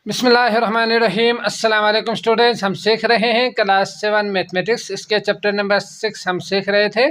बिस्मिल्लाहिर्रहमानिर्रहीम। अस्सलाम वालेकुम स्टूडेंट्स, हम सीख रहे हैं क्लास 7 मैथमेटिक्स। इसके चैप्टर नंबर 6 हम सीख रहे थे।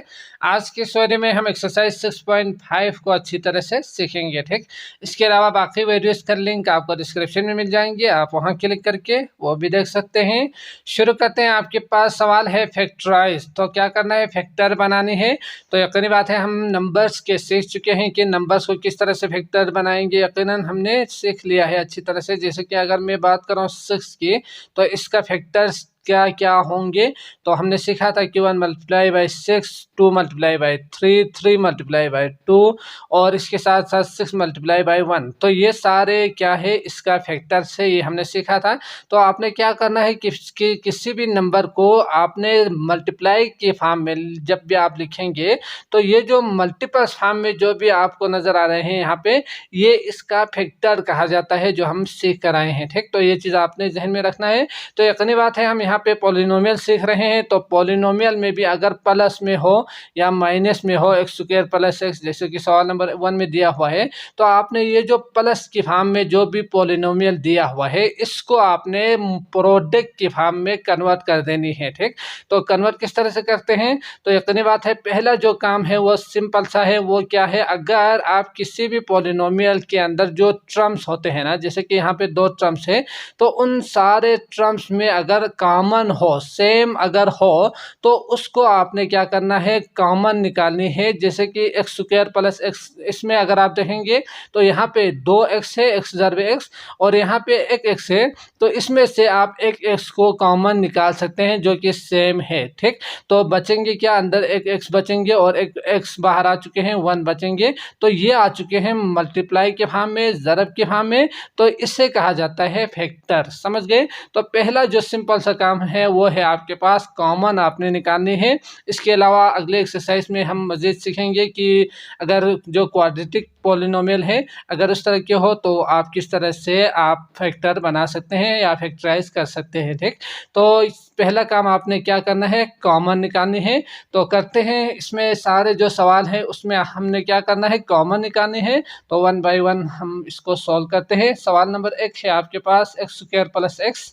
आज की स्टोरी में हम एक्सरसाइज 6.5 को अच्छी तरह से सीखेंगे। ठीक, इसके अलावा बाकी वीडियोस का लिंक आपको डिस्क्रिप्शन में मिल जाएंगे, आप वहां क्लिक करके वो भी देख सकते हैं। शुरू करते हैं। आपके पास सवाल है फैक्टराइज, तो क्या करना है, फैक्टर बनानी है। तो यकीनी बात है हम नंबर्स के सीख चुके हैं कि नंबर्स को किस तरह से फैक्टर बनाएंगे। यकीनन हमने सीख लिया है अच्छी तरह से। जैसे कि अगर मैं बात करूँ 6 की, तो इसका फैक्टर्स क्या क्या होंगे। तो हमने सीखा था कि 1 multiply by 6, 2 multiply by 3, 3 multiply by 2 और इसके साथ साथ 6 मल्टीप्लाई बाई 1। तो ये सारे क्या है, इसका फैक्टर्स है, ये हमने सीखा था। तो आपने क्या करना है कि किसी भी नंबर को आपने मल्टीप्लाई के फॉर्म में जब भी आप लिखेंगे, तो ये जो मल्टीपल्स फॉर्म में जो भी आपको नज़र आ रहे हैं यहाँ पे, ये इसका फैक्टर कहा जाता है, जो हम सीख कर आए हैं। ठीक, तो ये चीज़ आपने जहन में रखना है। तो यकीनी बात है हम यहाँ पे पॉलिनोमियल सीख रहे हैं। तो पॉलिनोमियल में भी अगर प्लस में हो या माइनस में हो, एक्स स्क्वायर प्लस एक्स, जैसे कि सवाल नंबर 1 में दिया हुआ है, तो आपने ये जो प्लस की फॉर्म में जो भी पॉलिनोमियल दिया हुआ है, इसको आपने प्रोडक्ट की फॉर्म में कन्वर्ट कर देनी है। ठीक, तो कन्वर्ट किस तरह से करते हैं, तो यकीनी बात है पहला जो काम है वो सिंपल सा है। वो क्या है, अगर आप किसी भी पॉलिनोमियल के अंदर जो टर्म्स होते हैं ना, जैसे कि यहाँ पे 2 टर्म्स है, तो उन सारे टर्म्स में अगर कॉमन हो, सेम अगर हो, तो उसको आपने क्या करना है, कॉमन निकालनी है। जैसे कि एक्स स्क्वायर प्लस एक्स, इसमें अगर आप देखेंगे तो यहाँ पे 2x है, एक्स जरब एक्स, और यहाँ पे एक एक्स है, तो इसमें से आप एक एक्स को कॉमन निकाल सकते हैं जो कि सेम है। ठीक, तो बचेंगे क्या, अंदर एक एक्स बचेंगे और एक एक्स बाहर आ चुके हैं, 1 बचेंगे। तो ये आ चुके हैं मल्टीप्लाई के फॉर्म में, ज़रब के फॉर्म में। तो इससे कहा जाता है फैक्टर। समझ गए। तो पहला जो सिंपल सा काम है वो है आपके पास कॉमन आपने निकालनी है। इसके अलावा अगले एक्सरसाइज में हम मज़ीद सीखेंगे कि अगर जो क्वाड्रेटिक पॉलिनोमियल है, अगर उस तरह के हो, तो आप किस तरह से आप फैक्टर बना सकते हैं या फैक्टराइज कर सकते हैं। ठीक, तो पहला काम आपने क्या करना है, कॉमन निकालनी है। तो करते हैं। इसमें सारे जो सवाल है उसमें हमने क्या करना है, कॉमन निकालनी है। तो 1 बाई 1 हम इसको सॉल्व करते हैं। सवाल नंबर 1 है आपके पास एक्स स्क्वायर प्लस एक्स।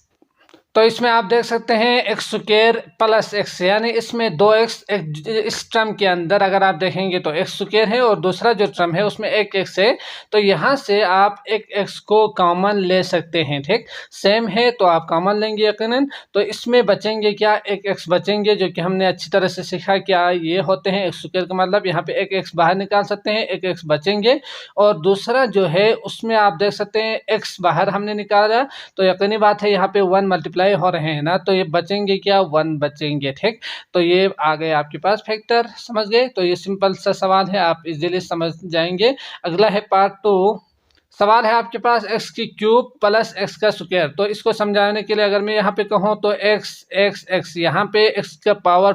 तो इसमें आप देख सकते हैं एक्स स्क्वायर प्लस एक्स, यानी इसमें 2x, इस टर्म के अंदर अगर आप देखेंगे तो एक्स स्क्वायर है और दूसरा जो टर्म है उसमें एक एक्स है। तो यहाँ से आप एक एक्स को कॉमन ले सकते हैं। ठीक, सेम है तो आप कॉमन लेंगे यकीनन। तो इसमें बचेंगे क्या, एक एक्स बचेंगे, जो कि हमने अच्छी तरह से सीखा क्या ये होते हैं। एक्स स्क्वायर का मतलब यहाँ पे एक एक्स बाहर निकाल सकते हैं, एक एक्स बचेंगे। और दूसरा जो है उसमें आप देख सकते हैं एक्स बाहर हमने निकाला, तो यकीनी बात है यहाँ पे 1 मल्टीप्लाई हो रहे हैं ना, तो ये बचेंगे क्या, 1 बचेंगे। ठीक, तो ये आ गए आपके पास फैक्टर। समझ गए। तो ये सिंपल सा सवाल है, आप इजीली समझ जाएंगे। अगला है पार्ट 2। सवाल है आपके पास एक्स की क्यूब प्लस एक्स का स्क्वायर। तो इसको समझाने के लिए अगर मैं यहाँ पे कहूँ तो एक्स एक्स एक्स, यहाँ पे एक्स का पावर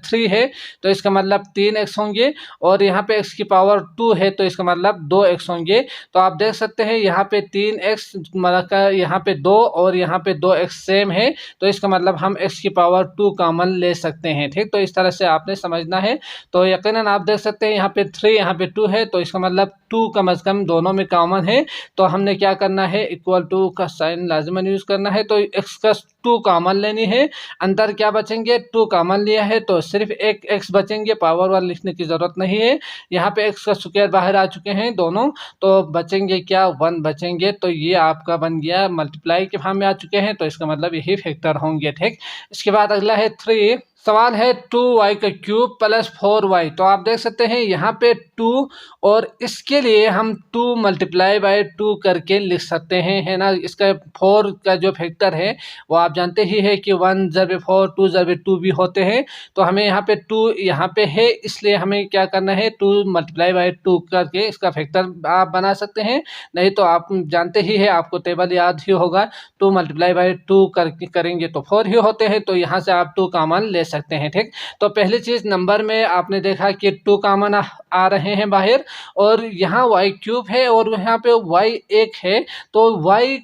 3 है, तो इसका मतलब 3x होंगे। और यहाँ पे एक्स की पावर 2 है, तो इसका मतलब 2x होंगे। तो आप देख सकते हैं यहाँ पे 3x मतलब यहाँ पे 2 और यहाँ पे 2x सेम है, तो इसका मतलब हम x की पावर 2 कॉमन ले सकते हैं। ठीक, तो इस तरह से आपने समझना है। तो यकीनन आप देख सकते हैं यहाँ पे 3, यहाँ पे 2 है, तो इसका मतलब 2 कम अज़ कम दोनों में कॉमन है। तो हमने क्या करना है, इक्वल टू का साइन लाजमन यूज करना है। तो x का 2 कॉमन लेनी है, अंदर क्या बचेंगे, 2 कॉमन लिया है तो सिर्फ एक x बचेंगे, पावर 1 लिखने की जरूरत नहीं है। यहाँ पे x का स्क्वायर बाहर आ चुके हैं दोनों, तो बचेंगे क्या, 1 बचेंगे। तो ये आपका बन गया, मल्टीप्लाई के फॉर्म में आ चुके हैं, तो इसका मतलब यही फैक्टर होंगे। ठीक, इसके बाद अगला है 3। सवाल है 2y का क्यूब प्लस 4y। तो आप देख सकते हैं यहाँ पे 2, और इसके लिए हम 2 मल्टीप्लाई बाई 2 करके लिख सकते हैं, है ना। इसका 4 का जो फैक्टर है वो आप जानते ही है कि 1 जब 4, 2 जब 2 भी होते हैं। तो हमें यहाँ पे 2 यहाँ पे है, इसलिए हमें क्या करना है, 2 मल्टीप्लाई बाई 2 करके इसका फैक्टर आप बना सकते हैं। नहीं तो आप जानते ही है, आपको टेबल याद ही होगा, 2 मल्टीप्लाई बाई 2 करके करेंगे तो 4 ही होते हैं। तो यहाँ से आप 2 कॉमन ले सकते हैं। ठीक, तो पहली चीज़ नंबर में आपने देखा कि 2 कॉमन आ रहे हैं बाहर, और यहाँ y क्यूब है और यहाँ पे y 1 है, तो y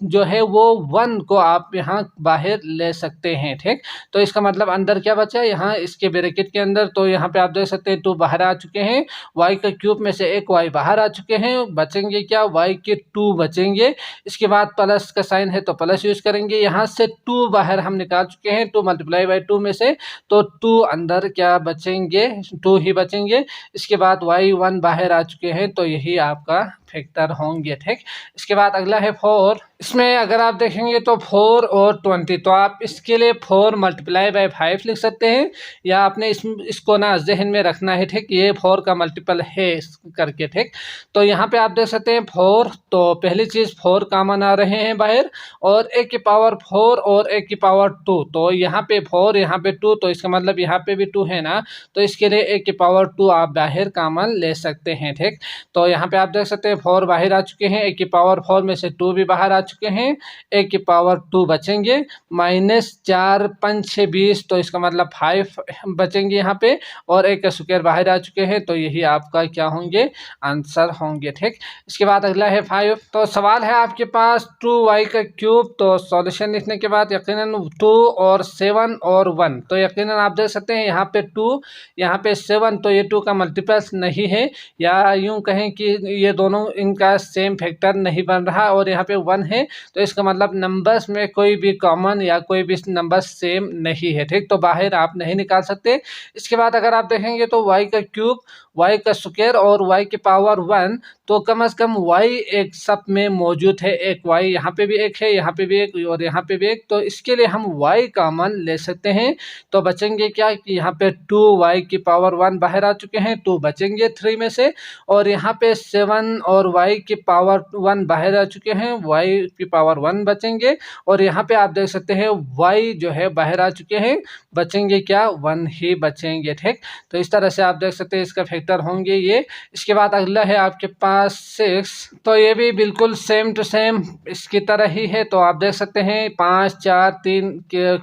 जो है वो 1 को आप यहाँ बाहर ले सकते हैं। ठीक, तो इसका मतलब अंदर क्या बचा है यहाँ इसके ब्रैकेट के अंदर, तो यहाँ पे आप देख सकते हैं 2 बाहर आ चुके हैं, y का क्यूब में से एक y बाहर आ चुके हैं, बचेंगे क्या y के 2 बचेंगे। इसके बाद प्लस का साइन है तो प्लस यूज करेंगे, यहाँ से 2 बाहर हम निकाल चुके हैं, 2 मल्टीप्लाई बाई 2 में से, तो 2 अंदर क्या बचेंगे, 2 ही बचेंगे। इसके बाद y1 बाहर आ चुके हैं, तो यही आपका फैक्टर होंगे। ठीक, इसके बाद अगला है 4। इसमें अगर आप देखेंगे तो 4 और 20, तो आप इसके लिए 4 मल्टीप्लाई बाई 5 लिख सकते हैं, या आपने इसको ना जहन में रखना है। ठीक, ये 4 का मल्टीपल है करके। ठीक, तो यहाँ पे आप देख सकते हैं 4, तो पहली चीज़ 4 कॉमन आ रहे हैं बाहर, और a की पावर 4 और a की पावर 2, तो यहाँ पे 4 यहाँ पे 2, तो इसका मतलब यहाँ पे भी 2 है ना, तो इसके लिए a की पावर 2 आप बाहर कॉमन ले सकते हैं। ठीक, तो यहाँ पे आप देख सकते हैं 4 बाहर आ चुके हैं, a की पावर 4 में से 2 भी बाहर आ चुके हैं, a की पावर 2 बचेंगे, -4 5 6 20, तो इसका मतलब 5 बचेंगे यहाँ पे, और a का स्क्वायर बाहर आ चुके हैं, तो यही आपका क्या होंगे, आंसर होंगे। ठीक, इसके बाद अगला है 5। तो सवाल है आपके पास 2y का क्यूब, तो सॉल्यूशन लिखने के बाद यकीनन 2 और 7 और 1, तो यकीनन आप देख सकते हैं यहाँ पे 2 यहाँ पे 7, तो ये 2 का मल्टीपल्स नहीं है, या यूं कहें कि ये दोनों इनका सेम फैक्टर नहीं बन रहा, और यहाँ पे 1 है, तो इसका मतलब नंबर्स में कोई भी कॉमन या कोई भी नंबर सेम नहीं है। ठीक, तो बाहर आप नहीं निकाल सकते। इसके बाद अगर आप देखेंगे तो y का क्यूब, y का स्क्वायर और y की पावर 1, तो कम से कम y एक सब में मौजूद है, एक y यहाँ पे भी एक है, यहाँ पे भी एक और यहाँ पे भी एक, तो इसके लिए हम y कॉमन ले सकते हैं। तो बचेंगे क्या कि यहाँ पे 2y की पावर 1 बाहर आ चुके हैं, 2 बचेंगे 3 में से, और यहाँ पे 7 और y की पावर 1 बाहर आ चुके हैं, y की पावर 1 बचेंगे, और यहाँ पे आप देख सकते हैं y जो है बाहर आ चुके हैं, बचेंगे क्या, 1 ही बचेंगे। ठीक, तो इस तरह से आप देख सकते हैं इसका फैक्टर होंगे ये। इसके बाद अगला है आपके पास 6, तो ये भी बिल्कुल सेम टू सेम इसकी तरह ही है, तो आप देख सकते हैं 5 4 3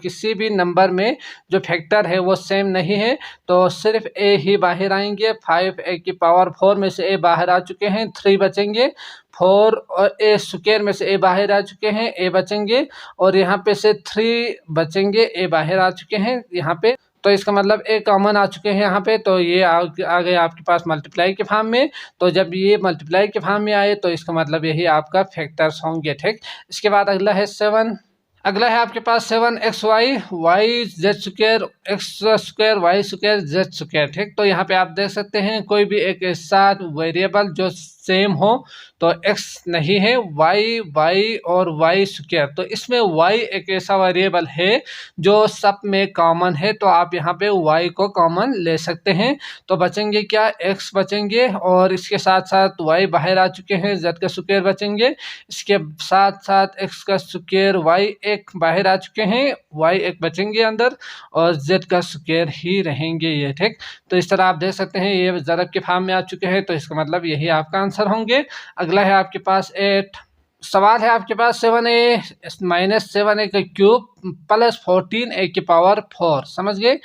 किसी भी नंबर में जो फैक्टर है वो सेम नहीं है, तो सिर्फ a ही बाहर आएंगे। 5 a की पावर 4 में से a बाहर आ चुके हैं, 3 बचेंगे, 4 और a स्क्वायर में से a बाहर आ चुके हैं, a बचेंगे, और यहाँ पे से 3 बचेंगे, a बाहर आ चुके हैं यहाँ पे, तो इसका मतलब a कॉमन आ चुके हैं यहाँ पे, तो ये आ गए आपके पास मल्टीप्लाई के फॉर्म में। तो जब ये मल्टीप्लाई के फॉर्म में आए तो इसका मतलब यही आपका फैक्टर्स होंगे। ठीक, इसके बाद अगला है 7। अगला है आपके पास 7xy y z square x square y square z square. ठीक, तो यहाँ पे आप देख सकते हैं कोई भी एक ऐसा वेरिएबल जो सेम हो, तो x नहीं है, y और y स्क्वायर, तो इसमें y एक ऐसा वेरिएबल है जो सब में कॉमन है, तो आप यहाँ पे y को कॉमन ले सकते हैं। तो बचेंगे क्या, x बचेंगे, और इसके साथ साथ y बाहर आ चुके हैं, z का स्क्वायर बचेंगे, इसके साथ साथ x का स्क्वायर y एक बाहर आ चुके हैं, y एक बचेंगे अंदर, और z का स्क्वायर ही रहेंगे ये। ठीक, तो इस तरह आप देख सकते हैं ये ज़रब के फॉर्म में आ चुके हैं, तो इसका मतलब यही आपका आंसर होंगे। अगला है आपके पास 8। सवाल है आपके पास 7a - 7a का क्यूब प्लस 14a की पावर 4, समझ गए।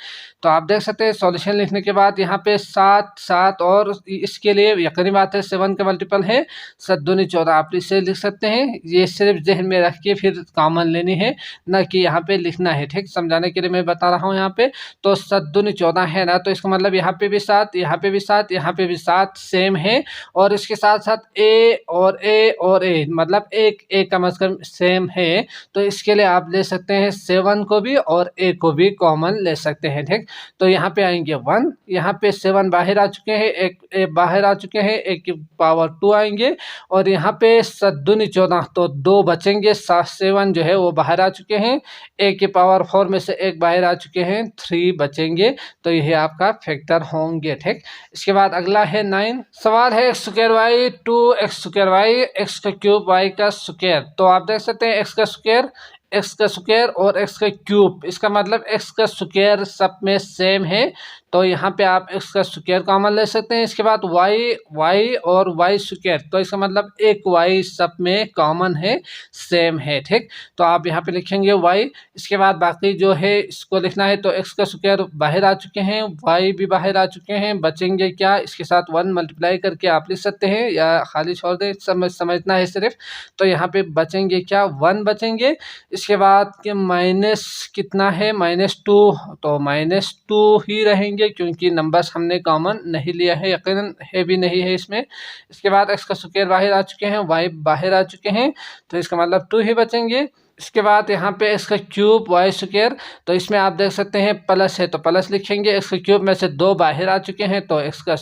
तो आप देख सकते हैं सॉल्यूशन लिखने के बाद यहाँ पे 7 7, और इसके लिए यकीनी बात है 7 का मल्टीपल है 7 दूनी 14, आप इसे लिख सकते हैं। ये सिर्फ जहन में रख के फिर कॉमन लेनी है, ना कि यहाँ पे लिखना है। ठीक, समझाने के लिए मैं बता रहा हूँ यहाँ पे। तो 7 दूनी 14 है ना, तो इसका मतलब यहाँ पे भी 7, यहाँ पे भी 7, यहाँ पे भी 7 सेम है, और इसके साथ साथ a और a मतलब एक कम से कम सेम है, तो इसके लिए आप ले सकते हैं 7 को भी और a को भी कॉमन ले सकते हैं। ठीक, तो यहाँ पे आएंगे 1, यहाँ पे 7 बाहर आ चुके हैं, एक a बाहर आ चुके हैं, a की पावर 2 आएंगे, और यहाँ पे 7 दूनी 14, तो 2 बचेंगे, 7 जो है वो बाहर आ चुके हैं, a की पावर 4 में से एक बाहर आ चुके हैं, 3 बचेंगे, तो यही आपका फैक्टर होंगे। ठीक, इसके बाद अगला है 9। सवाल है x square y 2x square y x का क्यूब y का स्क्वायर। तो आप देख सकते हैं x का स्क्वायर एक्स का स्क्वायर और एक्स का क्यूब, इसका मतलब एक्स का स्क्वायर सब में सेम है, तो यहाँ पे आप एक्स का स्क्वायर कॉमन ले सकते हैं। इसके बाद वाई और वाई स्क्वायर, तो इसका मतलब एक वाई सब में कॉमन है, सेम है, ठीक। तो आप यहाँ पे लिखेंगे वाई। इसके बाद बाकी जो है इसको लिखना है, तो एक्स का स्क्वायर बाहर आ चुके हैं, वाई भी बाहर आ चुके हैं, बचेंगे क्या, इसके साथ 1 मल्टीप्लाई करके आप लिख सकते हैं या खाली छोड़ दें, समझना है सिर्फ। तो यहाँ पे बचेंगे क्या, 1 बचेंगे। इसके बाद के माइनस कितना है, -2, तो -2 ही रहेंगे क्योंकि नंबर्स हमने कॉमन नहीं लिया है, यकीनन है भी नहीं है इसमें। इसके बाद एक्स का स्क्वायर बाहर आ चुके हैं, वाई बाहर आ चुके हैं, तो इसका मतलब 2 ही बचेंगे। इसके बाद यहाँ पे एक्स का क्यूब वाई स्क्वायर, तो इसमें आप देख सकते हैं प्लस है तो प्लस लिखेंगे। एक्स का क्यूब में से 2 बाहर आ चुके हैं तो एक्स का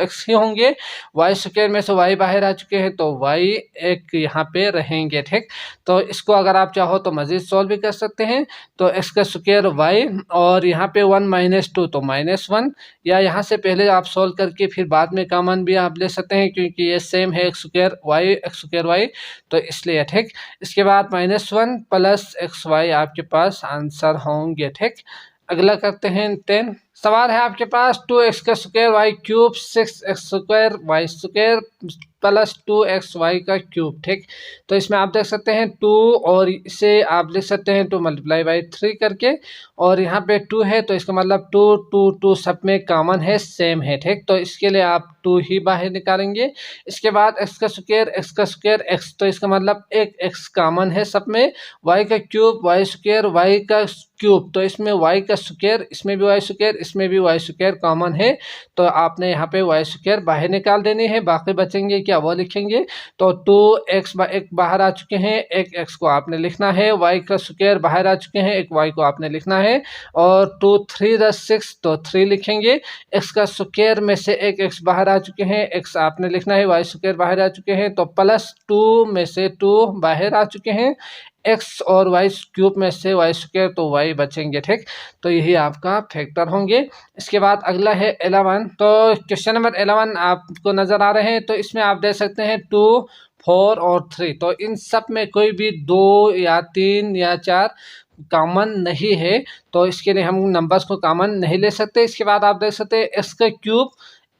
एक्स ही होंगे, वाई स्क्वायर में से वाई बाहर आ चुके हैं तो वाई एक यहाँ पे रहेंगे, ठीक। तो इसको अगर आप चाहो तो मज़ीद सॉल्व भी कर सकते हैं। तो एक्स का स्क्वायर वाई और यहाँ पे 1 -2 तो -1, या यहाँ से पहले आप सॉल्व करके फिर बाद में कॉमन भी आप ले सकते हैं क्योंकि ये सेम है, एक्स स्क्वायर वाई, तो इसलिए, ठीक। इसके बाद -1 प्लस एक्स वाई आपके पास आंसर होंगे, ठीक। अगला करते हैं 10। सवाल है आपके पास 2x का square y cube 6x square y square plus 2x y का क्यूब, ठीक। तो इसमें आप देख सकते हैं 2 और इसे आप लिख सकते हैं 2 मल्टीप्लाई बाई 3 करके, और यहाँ पे 2 है तो इसका मतलब 2 2 2 सब में कॉमन है, सेम है, ठीक। तो इसके लिए आप 2 ही बाहर निकालेंगे। इसके बाद एक्स का स्क्वायर एक्स, तो इसका मतलब एक एक्स कॉमन है सब में। वाई का क्यूब वाई स्क्वायर वाई का क्यूब, तो इसमें वाई का स्क्वायर, इसमें भी वाई स्क्वायर, इसमें भी वाई स्क्वायर कॉमन है, तो आपने यहाँ पे वाई स्क्वायर बाहर निकाल देनी है। बाकी बचेंगे क्या, वो लिखेंगे। तो 2x एक बाहर आ चुके हैं, एक x को आपने लिखना है, वाई का स्क्वायर बाहर आ चुके हैं, एक y को आपने लिखना है, और 2 3 6 तो 3 लिखेंगे। x का स्क्वायर में से एक x बाहर आ चुके हैं, x आपने लिखना है, वाई स्क्वायर बाहर आ चुके हैं, तो +2 में से 2 बाहर आ चुके हैं, एक्स और वाई क्यूब में से वाई स्क्वायर तो वाई बचेंगे, ठीक। तो यही आपका फैक्टर होंगे। इसके बाद अगला है 11। तो क्वेश्चन नंबर 11 आपको नज़र आ रहे हैं, तो इसमें आप देख सकते हैं 2 4 और 3, तो इन सब में कोई भी 2 या 3 या 4 कॉमन नहीं है, तो इसके लिए हम नंबर्स को कॉमन नहीं ले सकते। इसके बाद आप देख सकते हैं एक्स का क्यूब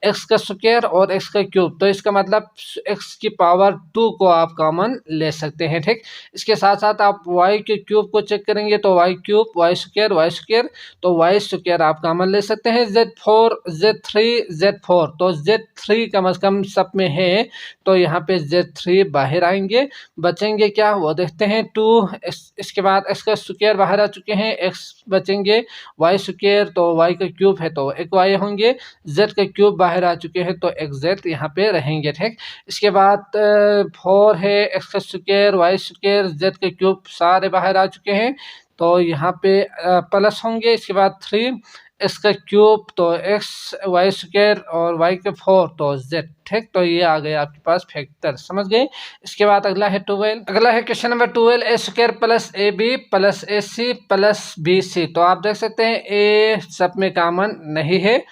एक्स का स्क्वायर और एक्स का क्यूब, तो इसका मतलब एक्स की पावर 2 को आप कॉमन ले सकते हैं, ठीक। इसके साथ साथ आप वाई के क्यूब को चेक करेंगे तो वाई क्यूब वाई स्क्वायर, तो वाई स्क्वायर आप कॉमन ले सकते हैं। Z4 Z4, तो Z3 कम से कम सब में है, तो यहाँ पे Z3 बाहर आएंगे। बचेंगे क्या, वो देखते हैं 2। इसके बाद एक्स का स्क्वायर बाहर आ चुके हैं, एक्स बचेंगे, वाई स्क्वायर तो वाई का क्यूब है तो एक वाई होंगे, Z का क्यूब बाहर आ चुके हैं तो एग्जैक्ट यहाँ पे रहेंगे, ठीक। इसके बाद 4 है, एक्स का स्क्वायर वाई स्क्वायर जेड के क्यूब सारे बाहर आ चुके हैं, तो यहाँ पे प्लस होंगे। इसके बाद 3 एक्स का क्यूब तो एक्स वाई स्क्वायर और वाई के 4 तो जेड, ठीक। तो ये आ गए आपके पास फैक्टर, समझ गए। इसके बाद अगला है 12। अगला है question number 12, a square plus a b plus a c plus b c, तो आप देख सकते हैं ए सब में कॉमन नहीं है,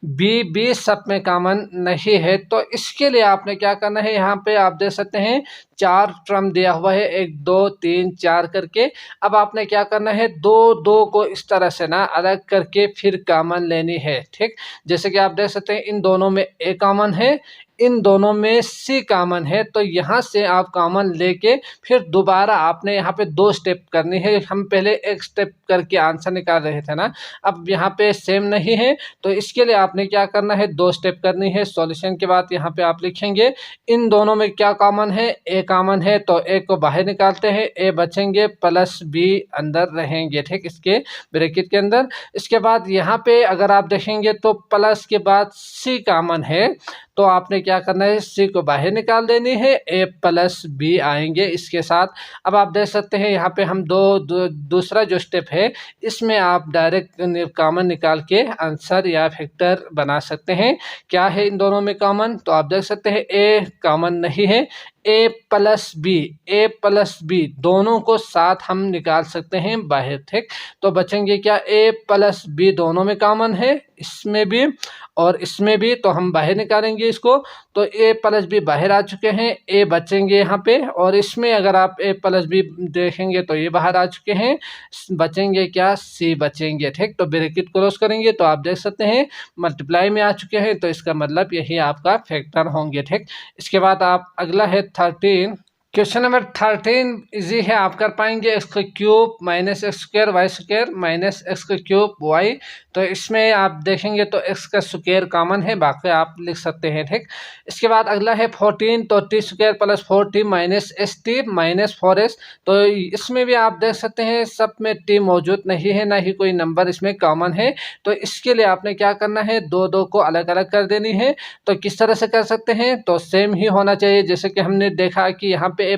बी सब में कॉमन नहीं है, तो इसके लिए आपने क्या करना है, यहाँ पे आप देख सकते हैं 4 टर्म दिया हुआ है, 1 2 3 4 करके। अब आपने क्या करना है, 2 2 को इस तरह से ना अलग करके फिर कॉमन लेनी है, ठीक। जैसे कि आप देख सकते हैं इन दोनों में ए कॉमन है, इन दोनों में सी कॉमन है, तो यहाँ से आप कॉमन लेके फिर दोबारा आपने यहाँ पे 2 स्टेप करनी है। हम पहले एक स्टेप करके आंसर निकाल रहे थे ना, अब यहाँ पे सेम नहीं है, तो इसके लिए आपने क्या करना है, 2 स्टेप करनी है। सॉल्यूशन के बाद यहाँ पे आप लिखेंगे इन दोनों में क्या कॉमन है, ए कॉमन है, तो ए को बाहर निकालते हैं, ए बचेंगे प्लस बी अंदर रहेंगे, ठीक, इसके ब्रैकेट के अंदर। इसके बाद यहाँ पे अगर आप देखेंगे तो प्लस के बाद सी कॉमन है, तो आपने क्या करना है, सी को बाहर निकाल देनी है, ए प्लस बी आएंगे इसके साथ। अब आप देख सकते हैं यहाँ पे हम दूसरा जो स्टेप है इसमें आप डायरेक्ट कॉमन निकाल के आंसर या फैक्टर बना सकते हैं। क्या है इन दोनों में कॉमन, तो आप देख सकते हैं ए कॉमन नहीं है, ए प्लस बी दोनों को साथ हम निकाल सकते हैं बाहर, ठीक। तो बचेंगे क्या, ए प्लस बी दोनों में कॉमन है, इसमें भी और इसमें भी, तो हम बाहर निकालेंगे इसको। तो ए प्लस बी बाहर आ चुके हैं, ए बचेंगे यहाँ पे, और इसमें अगर आप ए प्लस बी देखेंगे तो ये बाहर आ चुके हैं, बचेंगे क्या, सी बचेंगे, ठीक। तो ब्रैकेट क्लोज करेंगे तो आप देख सकते हैं मल्टीप्लाई में आ चुके हैं, तो इसका मतलब यही आपका फैक्टर होंगे, ठीक। इसके बाद आप अगला है 13, क्वेश्चन नंबर 13 इजी है, आप कर पाएंगे। एक्स का cube minus x square y square minus x का क्यूब वाई। तो इसमें आप देखेंगे तो एक्स का स्क्वायर कॉमन है, बाकी आप लिख सकते हैं, ठीक। इसके बाद अगला है 14, तो T square plus 4t minus S T minus 4s। तो इसमें भी आप देख सकते हैं सब में टी मौजूद नहीं है, ना ही कोई नंबर इसमें कॉमन है। तो इसके लिए आपने क्या करना है, दो दो को अलग अलग कर देनी है। तो किस तरह से कर सकते हैं, तो सेम ही होना चाहिए, जैसे कि हमने देखा कि यहाँ पे ए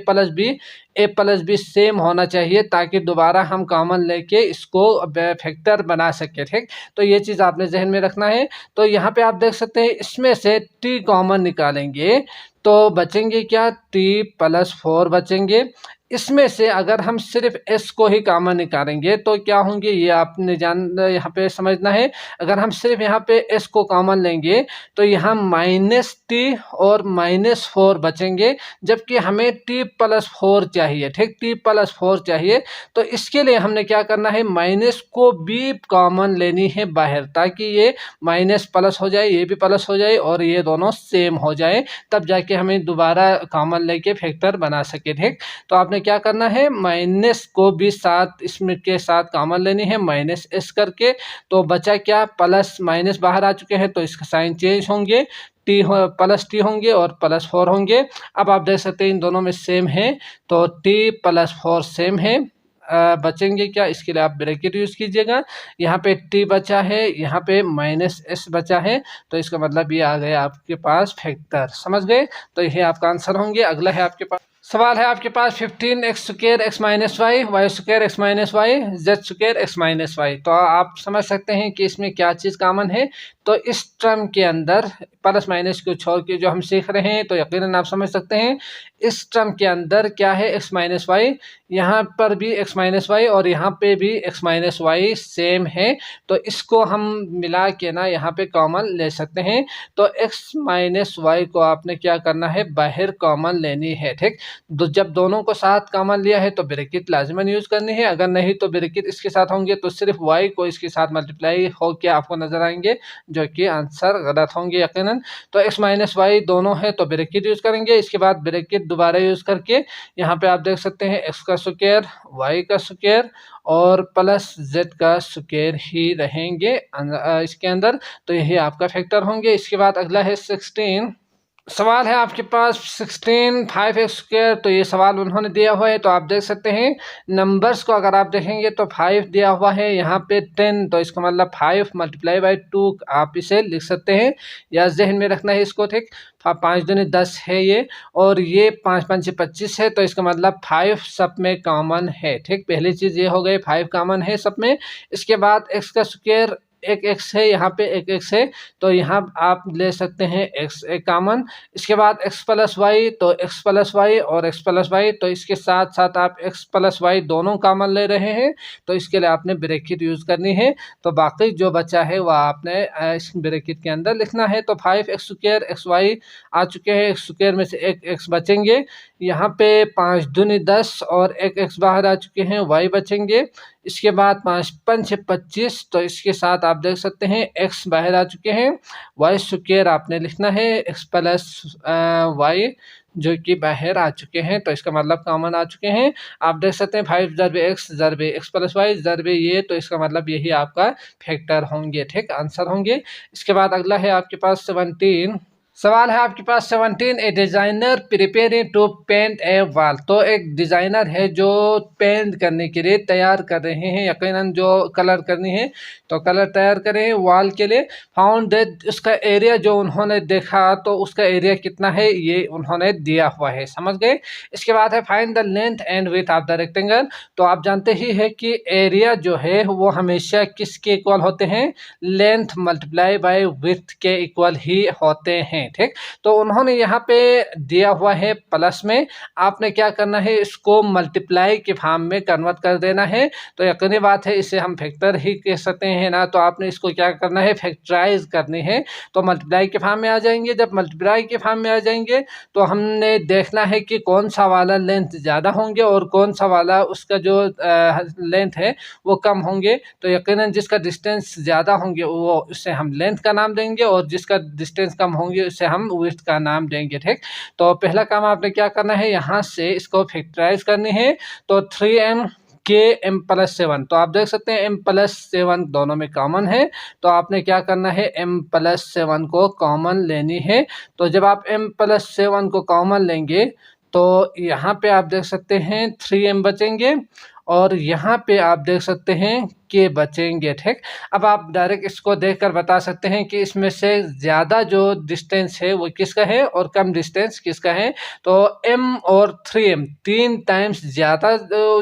प्लस बी सेम होना चाहिए, ताकि दोबारा हम कॉमन लेके इसको फैक्टर बना सके, ठीक। तो ये चीज़ आपने जहन में रखना है। तो यहाँ पे आप देख सकते हैं इसमें से टी कॉमन निकालेंगे तो बचेंगे क्या, टी प्लस 4 बचेंगे। इसमें से अगर हम सिर्फ एस को ही कॉमन निकालेंगे तो क्या होंगे, ये आपने यहाँ पे समझना है। अगर हम सिर्फ यहाँ पे एस को कॉमन लेंगे तो यहाँ माइनस टी और माइनस 4 बचेंगे, जबकि हमें टी प्लस 4 चाहिए, ठीक। टी प्लस 4 चाहिए, तो इसके लिए हमने क्या करना है, माइनस को भी कॉमन लेनी है बाहर, ताकि ये माइनस प्लस हो जाए, ये भी प्लस हो जाए और ये दोनों सेम हो जाए, तब जाके हमें दोबारा कॉमन लेके फैक्टर बना सके, ठीक। तो आपने क्या करना है, माइनस को भी साथ इसमें के साथ कॉमन लेनी है, माइनस एस करके। तो बचा क्या, प्लस माइनस बाहर आ चुके हैं तो इसका साइन चेंज होंगे, टी प्लस टी होंगे और प्लस 4 होंगे। अब आप देख सकते हैं इन दोनों में सेम है, तो टी प्लस 4 सेम है। बचेंगे क्या, इसके लिए आप ब्रैकेट यूज कीजिएगा। यहाँ पे टी बचा है, यहाँ पे माइनस एस बचा है, तो इसका मतलब ये आ गया आपके पास फैक्टर, समझ गए। तो ये आपका आंसर होंगे। अगला है आपके पास सवाल है आपके पास 15 x square x minus y y square x minus y z square x minus y. तो आप समझ सकते हैं कि इसमें क्या चीज़ कॉमन है। तो इस टर्म के अंदर प्लस माइनस को छोड़ के जो हम सीख रहे हैं, तो यकीनन आप समझ सकते हैं इस टर्म के अंदर क्या है, एक्स माइनस वाई। यहाँ पर भी एक्स माइनस वाई और यहाँ पे भी एक्स माइनस वाई सेम है, तो इसको हम मिला के ना यहाँ पे कॉमन ले सकते हैं। तो एक्स माइनस वाई को आपने क्या करना है, बाहर कॉमन लेनी है, ठीक। जब दोनों को साथ कॉमन लिया है तो ब्रैकेट लाजमन यूज करनी है, अगर नहीं तो ब्रैकेट इसके साथ होंगे तो सिर्फ वाई को इसके साथ मल्टीप्लाई हो के आपको नजर आएंगे, जो कि आंसर गलत होंगे यकीनन। तो एक्स माइनस वाई दोनों है तो ब्रैकेट यूज करेंगे, इसके बाद ब्रैकेट दोबारा यूज करके यहाँ पे आप देख सकते हैं एक्स का स्क्वायर वाई का स्क्वायर और प्लस जेड का स्क्वायर ही रहेंगे इसके अंदर। तो यही आपका फैक्टर होंगे। इसके बाद अगला है 16 सवाल है आपके पास 16 5 एक्स स्क्वायर। तो ये सवाल उन्होंने दिया हुआ है, तो आप देख सकते हैं नंबर्स को अगर आप देखेंगे तो 5 दिया हुआ है, यहाँ पे 10, तो इसका मतलब 5 मल्टीप्लाई बाई 2 आप इसे लिख सकते हैं या जहन में रखना है इसको, ठीक। 5 दूनी 10 है ये, और ये 5 5 25 है, तो इसका मतलब 5 सब में कॉमन है, ठीक। पहली चीज़ ये हो गई 5 कॉमन है सब में। इसके बाद एक्स का स्क्वायर एक एक्स है, यहाँ पे एक एक्स है, तो यहाँ आप ले सकते हैं एक्स एक कॉमन। इसके बाद एक्स प्लस वाई, तो एक्स प्लस वाई और एक्स प्लस वाई, तो इसके साथ साथ आप एक्स प्लस वाई दोनों कॉमन ले रहे हैं, तो इसके लिए आपने ब्रैकेट यूज करनी है। तो बाकी जो बचा है वह आपने इस ब्रैकेट के अंदर लिखना है। तो 5 एक्स स्क्वायर एक्स वाई आ चुके हैं, एक्स स्क्वायर में से एक एक्स बचेंगे, यहाँ पे 5 दूनी 10 और एक एक्स बाहर आ चुके हैं, वाई बचेंगे। इसके बाद 5 5 25, तो इसके साथ आप देख सकते हैं एक्स बाहर आ चुके हैं, वाई स्क्वायर आपने लिखना है एक्स प्लस वाई जो कि बाहर आ चुके हैं, तो इसका मतलब कॉमन आ चुके हैं। आप देख सकते हैं 5 जरबे एक्स प्लस वाई जरबे ये, तो इसका मतलब यही आपका फैक्टर होंगे, ठीक, आंसर होंगे। इसके बाद अगला है आपके पास 17 सवाल है आपके पास 17 a designer preparing to paint a wall. तो एक डिज़ाइनर है जो पेंट करने के लिए तैयार कर रहे हैं, यकीनन जो कलर करनी है तो कलर तैयार कर रहे हैं वॉल के लिए। फाउंड दैट, उसका एरिया जो उन्होंने देखा तो उसका एरिया कितना है ये उन्होंने दिया हुआ है, समझ गए। इसके बाद है find the length and width of the rectangle. तो आप जानते ही है कि एरिया जो है वो हमेशा किसके इक्वल होते हैं, लेंथ मल्टीप्लाई बाय विड्थ के इक्वल ही होते हैं, नहीं, ठीक। तो उन्होंने यहाँ पे दिया हुआ है प्लस में, आपने क्या करना है, इसको मल्टीप्लाई के फॉर्म में कन्वर्ट कर देना है। तो यकीनी बात है, इसे हम फैक्टर ही कह सकते हैं ना। तो आपने इसको क्या करना है, फैक्टराइज करनी है। तो मल्टीप्लाई के फॉर्म में आ जाएंगे। जब मल्टीप्लाई के फॉर्म में आ जाएंगे तो हमने देखना है कि कौन सा वाला लेंथ ज़्यादा होंगे और कौन सा वाला उसका जो लेंथ है वो कम होंगे। तो यकीनन जिसका डिस्टेंस ज़्यादा होंगे वो उसे हम लेंथ का नाम देंगे और जिसका डिस्टेंस कम होंगे उसे हम विड्थ का नाम देंगे, ठीक। तो पहला काम आपने क्या करना है, यहाँ से इसको फैक्टराइज करनी है। तो 3m के m+7, तो आप देख सकते हैं m+7 दोनों में कॉमन है। तो आपने क्या करना है, m+7 को कॉमन लेनी है। तो जब आप m+7 को कॉमन लेंगे तो यहाँ पे आप देख सकते हैं 3m बचेंगे और यहाँ पे आप देख सकते हैं के बचेंगे, ठीक। अब आप डायरेक्ट इसको देखकर बता सकते हैं कि इसमें से ज़्यादा जो डिस्टेंस है वो किसका है और कम डिस्टेंस किसका है। तो m और 3m 3 टाइम्स ज़्यादा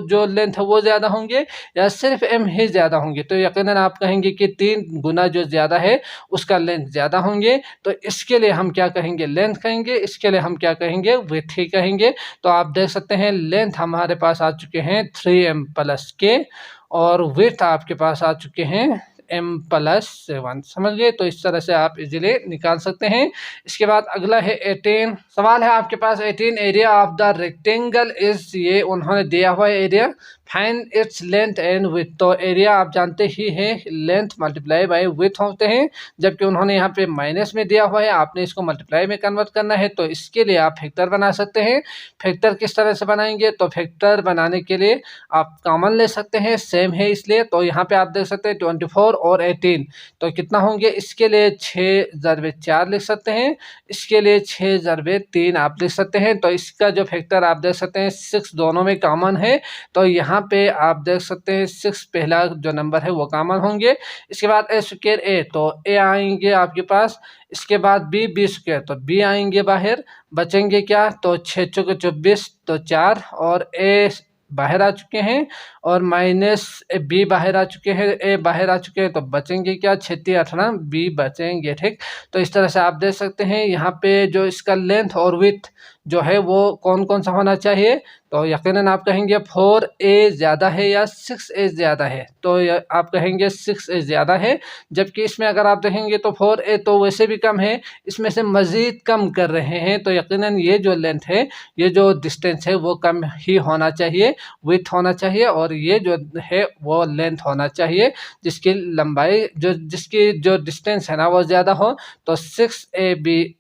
जो लेंथ है वो ज़्यादा होंगे या सिर्फ m ही ज़्यादा होंगे। तो यकीनन आप कहेंगे कि 3 गुना जो ज़्यादा है उसका लेंथ ज़्यादा होंगे। तो इसके लिए हम क्या कहेंगे, लेंथ कहेंगे। इसके लिए हम क्या कहेंगे, विड्थ ही कहेंगे। तो आप देख सकते हैं लेंथ हमारे पास आ चुके हैं 3m+k और विड्थ आपके पास आ चुके हैं m+7। समझ गए। तो इस तरह से आप इजीली निकाल सकते हैं। इसके बाद अगला है 18। सवाल है आपके पास 18, area of the rectangle is, ये उन्होंने दिया हुआ है area, find its length and width. तो एरिया आप जानते ही हैं लेंथ मल्टीप्लाई बाय विड्थ होते हैं, जबकि उन्होंने यहाँ पे माइनस में दिया हुआ है, आपने इसको मल्टीप्लाई में कन्वर्ट करना है। तो इसके लिए आप फैक्टर बना सकते हैं। फैक्टर किस तरह से बनाएंगे, तो फैक्टर बनाने के लिए आप कॉमन ले सकते हैं, सेम है इसलिए। तो यहाँ पे आप देख सकते हैं 24 और 18, तो कितना होंगे, इसके लिए 6×4 लिख सकते हैं, इसके लिए 6×3 आप लिख सकते हैं। तो इसका जो फैक्टर आप देख सकते हैं 6 दोनों में कॉमन है। तो यहाँ पे आप देख सकते हैं 6 पहला जो नंबर है वो कॉमन होंगे। इसके बाद a², तो a आएंगे आपके पास। इसके बाद b² तो b आएंगे बाहर, बचेंगे क्या, तो 6×4 = 24, तो 4 और a बाहर आ चुके हैं और -b बाहर आ चुके हैं, a बाहर आ चुके हैं। तो बचेंगे क्या, 6×3 = 18, b बचेंगे, ठीक। तो इस तरह से आप देख सकते हैं यहाँ पे जो इसका लेंथ और विड्थ जो है वो कौन कौन सा होना चाहिए। तो यकीनन आप कहेंगे 4a ज़्यादा है या 6a ज़्यादा है। तो आप कहेंगे 6a ज़्यादा है, जबकि इसमें अगर आप देखेंगे तो 4a तो वैसे भी कम है, इसमें से मज़ीद कम कर रहे हैं। तो यकीनन ये जो लेंथ है, ये जो डिस्टेंस है वो कम ही होना चाहिए, विड्थ होना चाहिए, और ये जो है वो लेंथ होना चाहिए जिसकी लंबाई जिसकी जो डिस्टेंस है ना वो ज़्यादा हो। तो 6ab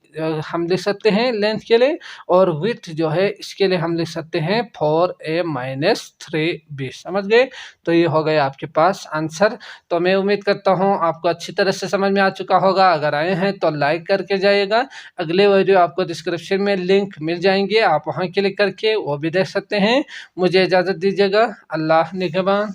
हम लिख सकते हैं लेंथ के लिए, और विड्थ जो है इसके लिए हम लिख सकते हैं 4a-3b। समझ गए। तो ये हो गया आपके पास आंसर। तो मैं उम्मीद करता हूँ आपको अच्छी तरह से समझ में आ चुका होगा। अगर आए हैं तो लाइक करके जाइएगा। अगले वीडियो आपको डिस्क्रिप्शन में लिंक मिल जाएंगे, आप वहाँ क्लिक करके वो भी देख सकते हैं। मुझे इजाज़त दीजिएगा। अल्लाह निगहबान।